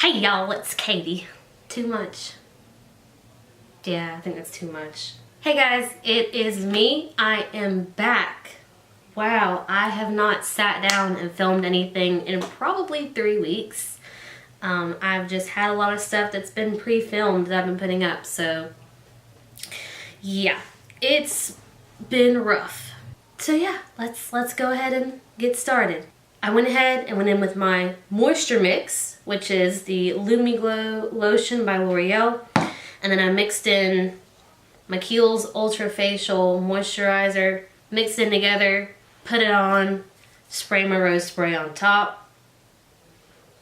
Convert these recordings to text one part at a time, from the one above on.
Hey y'all, it's Katie. Too much. Yeah, I think that's too much. Hey guys, it is me. I am back. Wow, I have not sat down and filmed anything in probably 3 weeks. I've just had a lot of stuff that's been pre-filmed that I've been putting up, so yeah, it's been rough. So yeah, let's go ahead and get started. I went ahead and went in with my moisture mix, which is the Lumi Glow Lotion by L'Oreal. And then I mixed in my Kiehl's Ultra Facial Moisturizer, mixed it together, put it on, spray my rose spray on top.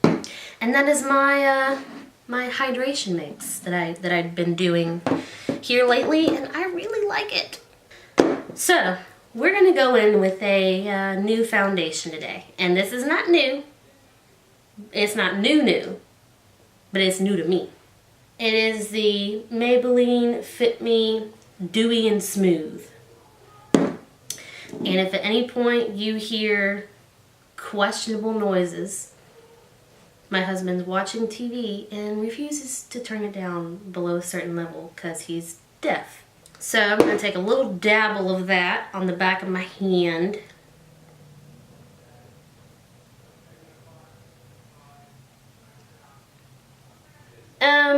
And that is my my hydration mix that I've been doing here lately, and I really like it. So we're gonna go in with a new foundation today, and this is not new. It's not new, but it's new to me. It is the Maybelline Fit Me Dewy Smooth. And if at any point you hear questionable noises, my husband's watching TV and refuses to turn it down below a certain level because he's deaf. So I'm going to take a little dabble of that on the back of my hand.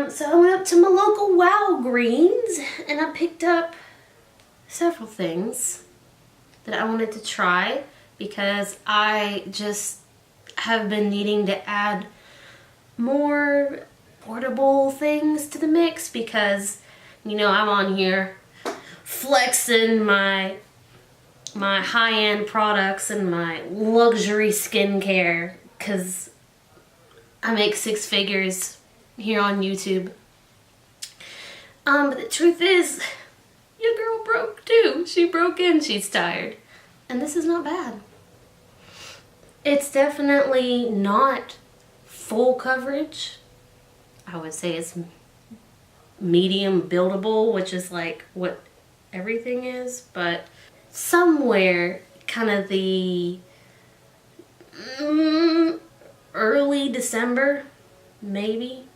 So I went up to my local Walgreens and I picked up several things that I wanted to try because I just have been needing to add more portable things to the mix because, you know, I'm on here flexing my high-end products and my luxury skincare because I make 6 figures here on YouTube. But the truth is, your girl broke too. She broke in, she's tired. And this is not bad. It's definitely not full coverage. I would say it's medium buildable, which is like what everything is, but somewhere kind of the early December, maybe,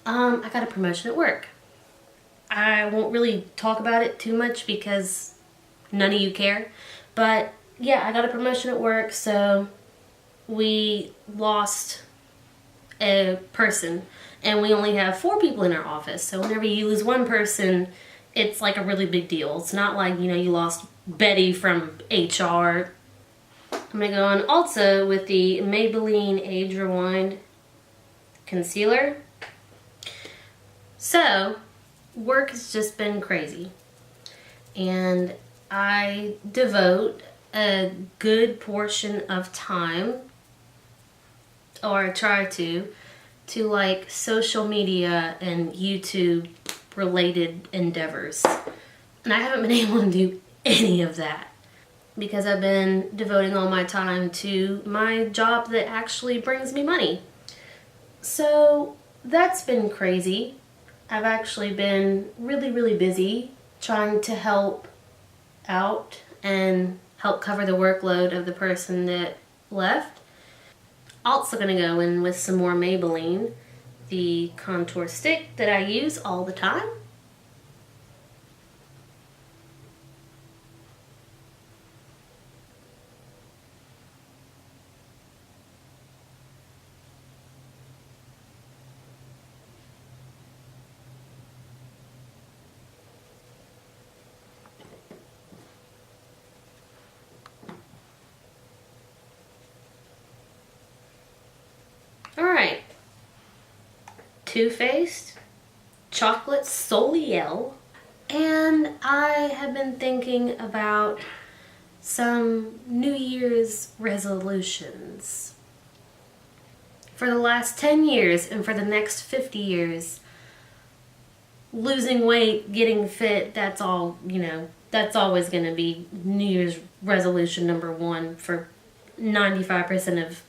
I got a promotion at work. I won't really talk about it too much because none of you care, but yeah, I got a promotion at work, so we lost a person, and we only have 4 people in our office, so whenever you lose one person, it's like a really big deal. It's not like, you know, you lost Betty from HR. I'm gonna go on also with the Maybelline Age Rewind concealer. So, work has just been crazy, and I devote a good portion of time, or I try to like social media and YouTube related endeavors. And I haven't been able to do any of that because I've been devoting all my time to my job that actually brings me money. So that's been crazy. I've actually been really busy trying to help out and help cover the workload of the person that left. Also gonna go in with some more Maybelline, the contour stick that I use all the time. Alright, Faced Chocolate Soliel, and I have been thinking about some New Year's resolutions. For the last 10 years and for the next 50 years, losing weight, getting fit, that's all, you know, that's always going to be New Year's resolution number 1 for 95% of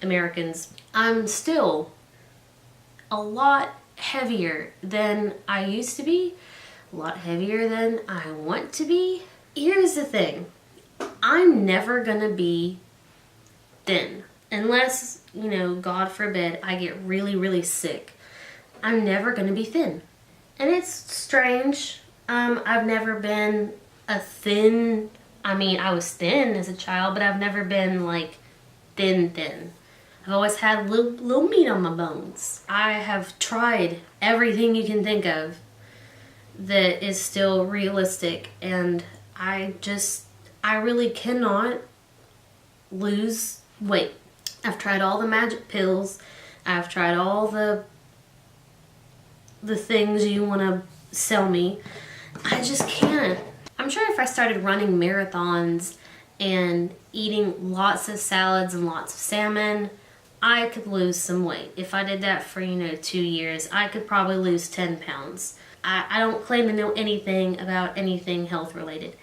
Americans. I'm still a lot heavier than I used to be, a lot heavier than I want to be. Here's the thing, I'm never gonna be thin unless, you know, God forbid, I get really, really sick, I'm never going to be thin. And it's strange. I've never been a thin, I mean, I was thin as a child, but I've never been like thin. I've always had little meat on my bones. I have tried everything you can think of that is still realistic, and I really cannot lose weight. I've tried all the magic pills. I've tried all the things you want to sell me. I just can't. I'm sure if I started running marathons and eating lots of salads and lots of salmon, I could lose some weight. If I did that for, 2 years, I could probably lose 10 pounds. I don't claim to know anything about anything health related.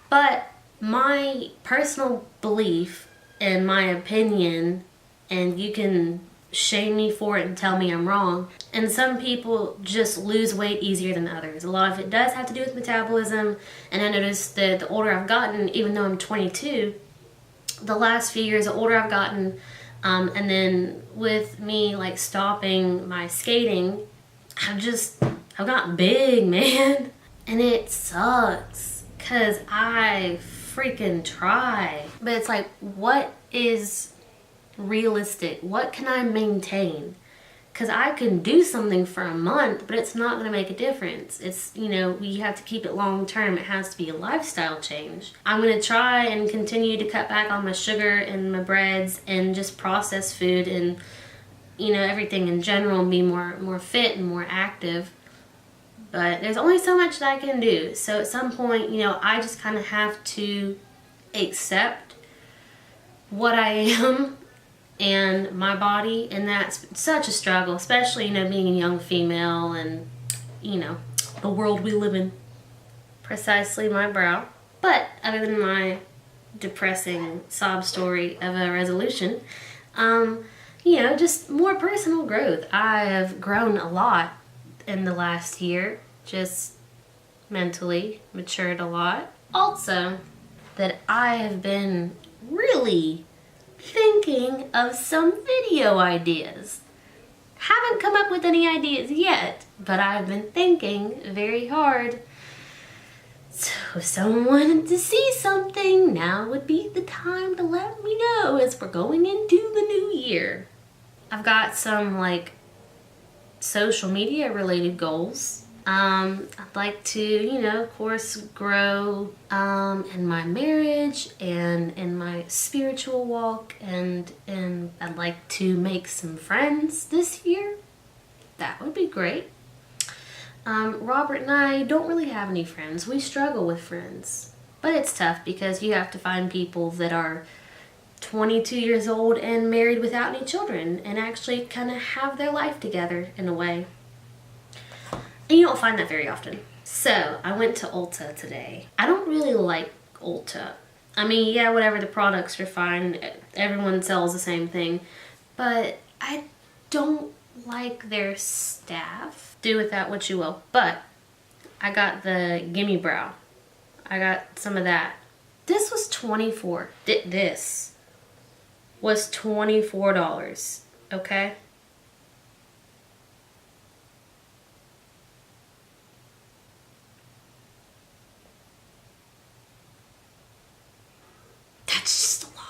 But my personal belief and my opinion, and you can shame me for it and tell me I'm wrong, and some people just lose weight easier than others. A lot of it does have to do with metabolism, and I noticed that the older I've gotten, even though I'm 22, the last few years, the older I've gotten, and then with me like stopping my skating, I've gotten big, man. And it sucks, cause I freaking try. But it's like, what is realistic? What can I maintain? Because I can do something for a month, but it's not going to make a difference. It's, we have to keep it long term. It has to be a lifestyle change. I'm going to try and continue to cut back on my sugar and my breads and just processed food and, everything in general, and be more fit and more active. But there's only so much that I can do. So at some point, I just kind of have to accept what I am and my body, and that's such a struggle, especially, being a young female and, the world we live in. Precisely my brow. But other than my depressing sob story of a resolution, just more personal growth. I have grown a lot in the last year, just mentally matured a lot. Also, that I have been really thinking of some video ideas. Haven't come up with any ideas yet, but I've been thinking very hard. So if someone wanted to see something, now would be the time to let me know as we're going into the new year. I've got some social media related goals. I'd like to, of course, grow in my marriage and in my spiritual walk, and I'd like to make some friends this year. That would be great. Robert and I don't really have any friends. We struggle with friends. But it's tough because you have to find people that are 22 years old and married without any children and actually kind of have their life together in a way. And you don't find that very often. So, I went to Ulta today. I don't really like Ulta. I mean, yeah, whatever, the products are fine. Everyone sells the same thing. But I don't like their staff. Do with that what you will. But I got the Gimme Brow. I got some of that. This was $24. This was $24. Okay?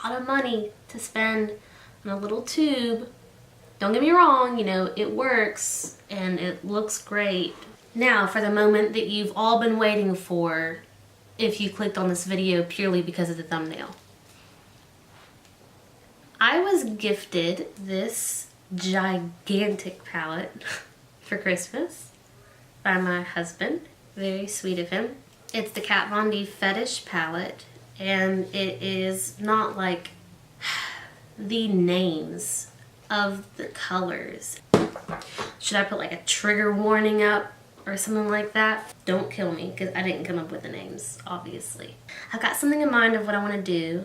Of money to spend on a little tube. Don't get me wrong, it works and it looks great. Now for the moment that you've all been waiting for, if you clicked on this video purely because of the thumbnail. I was gifted this gigantic palette for Christmas by my husband. Very sweet of him. It's the Kat Von D Fetish palette. And it is not like the names of the colors. Should I put a trigger warning up or something like that? Don't kill me, because I didn't come up with the names, obviously. I've got something in mind of what I want to do.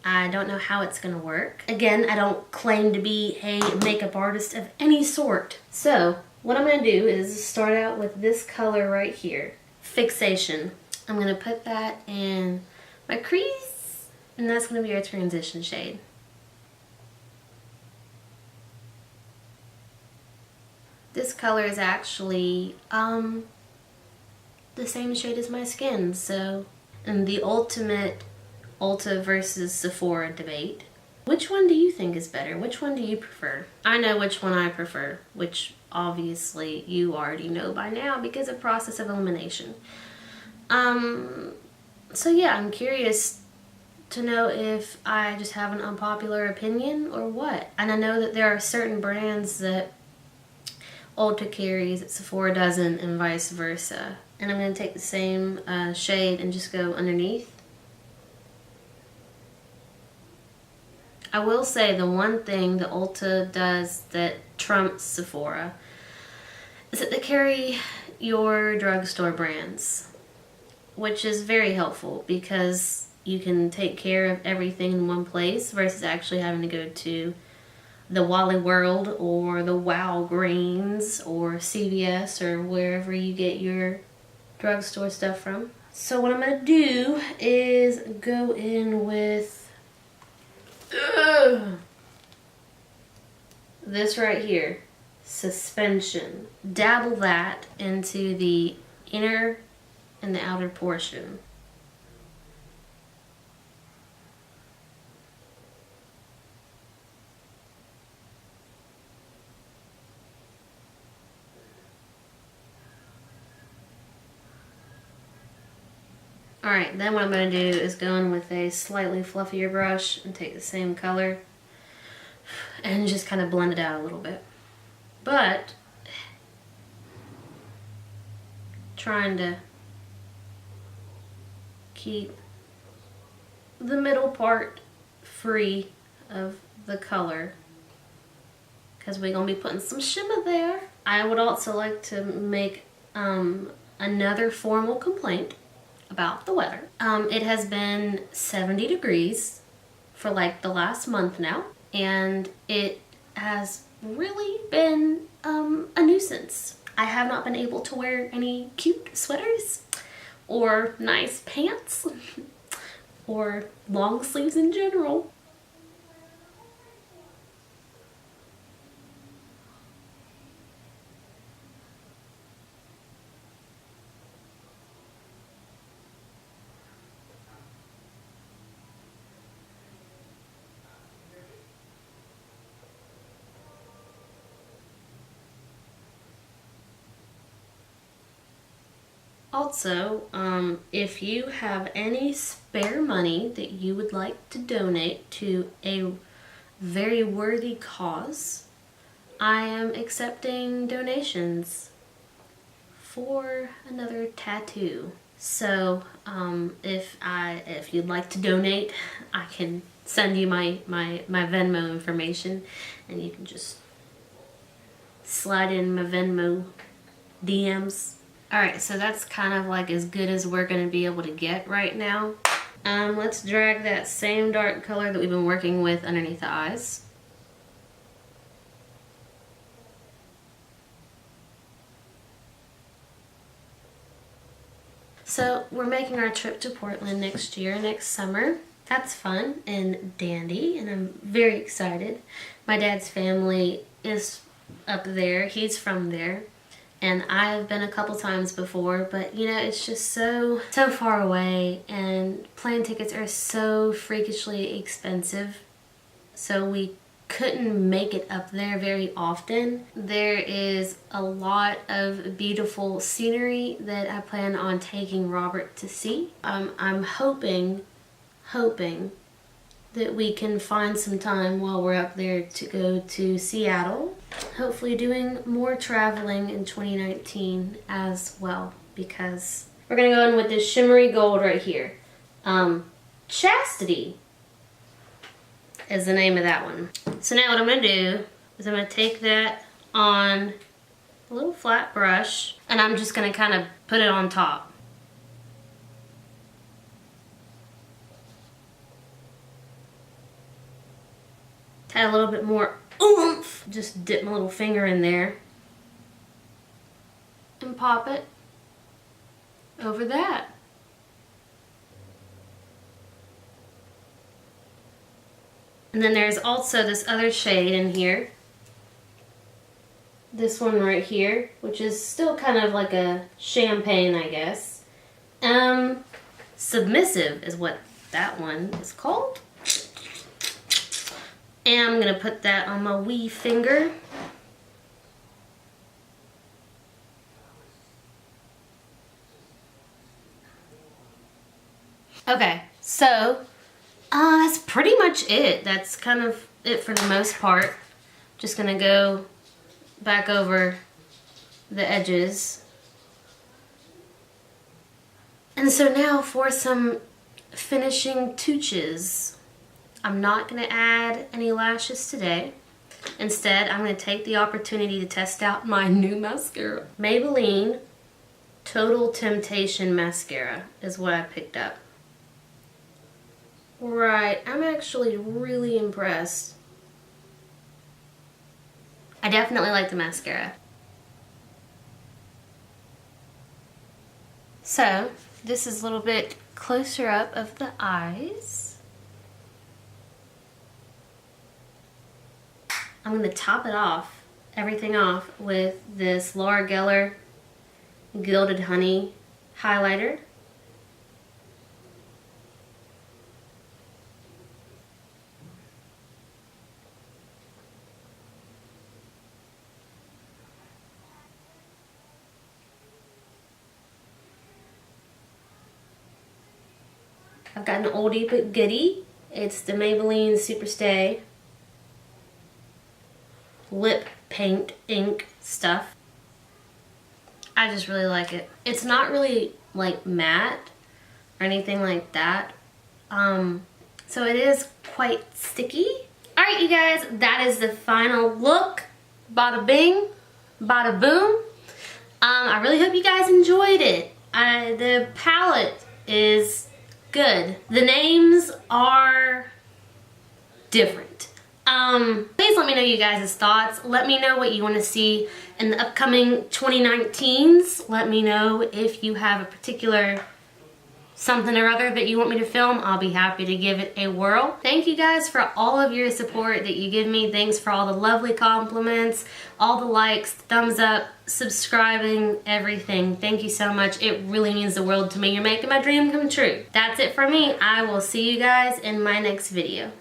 I don't know how it's going to work. Again, I don't claim to be a makeup artist of any sort. So, what I'm going to do is start out with this color right here. Fixation. I'm going to put that in my crease, and that's going to be our transition shade. This color is actually the same shade as my skin, so in the ultimate Ulta versus Sephora debate, which one do you think is better? Which one do you prefer? I know which one I prefer, which obviously you already know by now because of process of elimination. So yeah, I'm curious to know if I just have an unpopular opinion or what. And I know that there are certain brands that Ulta carries that Sephora doesn't, and vice versa. And I'm going to take the same shade and just go underneath. I will say the one thing that Ulta does that trumps Sephora is that they carry your drugstore brands, which is very helpful because you can take care of everything in one place versus actually having to go to the Wally World or the Walgreens or CVS or wherever you get your drugstore stuff from. So what I'm going to do is go in with this right here, Suspension. Dabble that into the inner and the outer portion. Alright, then what I'm going to do is go in with a slightly fluffier brush and take the same color and just kind of blend it out a little bit. But trying to keep the middle part free of the color because we're going to be putting some shimmer there. I would also like to make another formal complaint about the weather. It has been 70 degrees for like the last month now, and it has really been a nuisance. I have not been able to wear any cute sweaters or nice pants or long sleeves in general. Also, if you have any spare money that you would like to donate to a very worthy cause, I am accepting donations for another tattoo. So, if you'd like to donate, I can send you my Venmo information, and you can just slide in my Venmo DMs. Alright, so that's kind of like as good as we're going to be able to get right now. Let's drag that same dark color that we've been working with underneath the eyes. So we're making our trip to Portland next year, next summer. That's fun and dandy, and I'm very excited. My dad's family is up there. He's from there. And I've been a couple times before, but you know, it's just so far away, and plane tickets are so freakishly expensive. So we couldn't make it up there very often. There is a lot of beautiful scenery that I plan on taking Robert to see. I'm hoping that we can find some time while we're up there to go to Seattle. Hopefully doing more traveling in 2019 as well, because we're gonna go in with this shimmery gold right here. Chastity is the name of that one. So now what I'm gonna do is I'm gonna take that on a little flat brush, and I'm just gonna kind of put it on top. Add a little bit more oomph. Just dip my little finger in there and pop it over that. And then there's also this other shade in here this one right here, which is still kind of like a champagne, I guess. Submissive is what that one is called. And I'm gonna put that on my wee finger. Okay, so that's pretty much it. That's kind of it for the most part. Just gonna go back over the edges. And so now for some finishing touches. I'm not gonna add any lashes today. Instead, I'm gonna take the opportunity to test out my new mascara. Maybelline Total Temptation mascara is what I picked up. Right, I'm actually really impressed. I definitely like the mascara. So, this is a little bit closer up of the eyes. I'm going to top it off, everything off, with this Laura Geller Gilded Honey highlighter. I've got an oldie but goodie. It's the Maybelline SuperStay lip paint ink stuff. I just really like it. It's not really like matte or anything like that. So it is quite sticky. Alright you guys, that is the final look. Bada bing, bada boom. I really hope you guys enjoyed it. The palette is good. The names are different. Please let me know you guys' thoughts. Let me know what you want to see in the upcoming 2019s. Let me know if you have a particular something or other that you want me to film. I'll be happy to give it a whirl. Thank you guys for all of your support that you give me. Thanks for all the lovely compliments, all the likes, thumbs up, subscribing, everything. Thank you so much. It really means the world to me. You're making my dream come true. That's it for me. I will see you guys in my next video.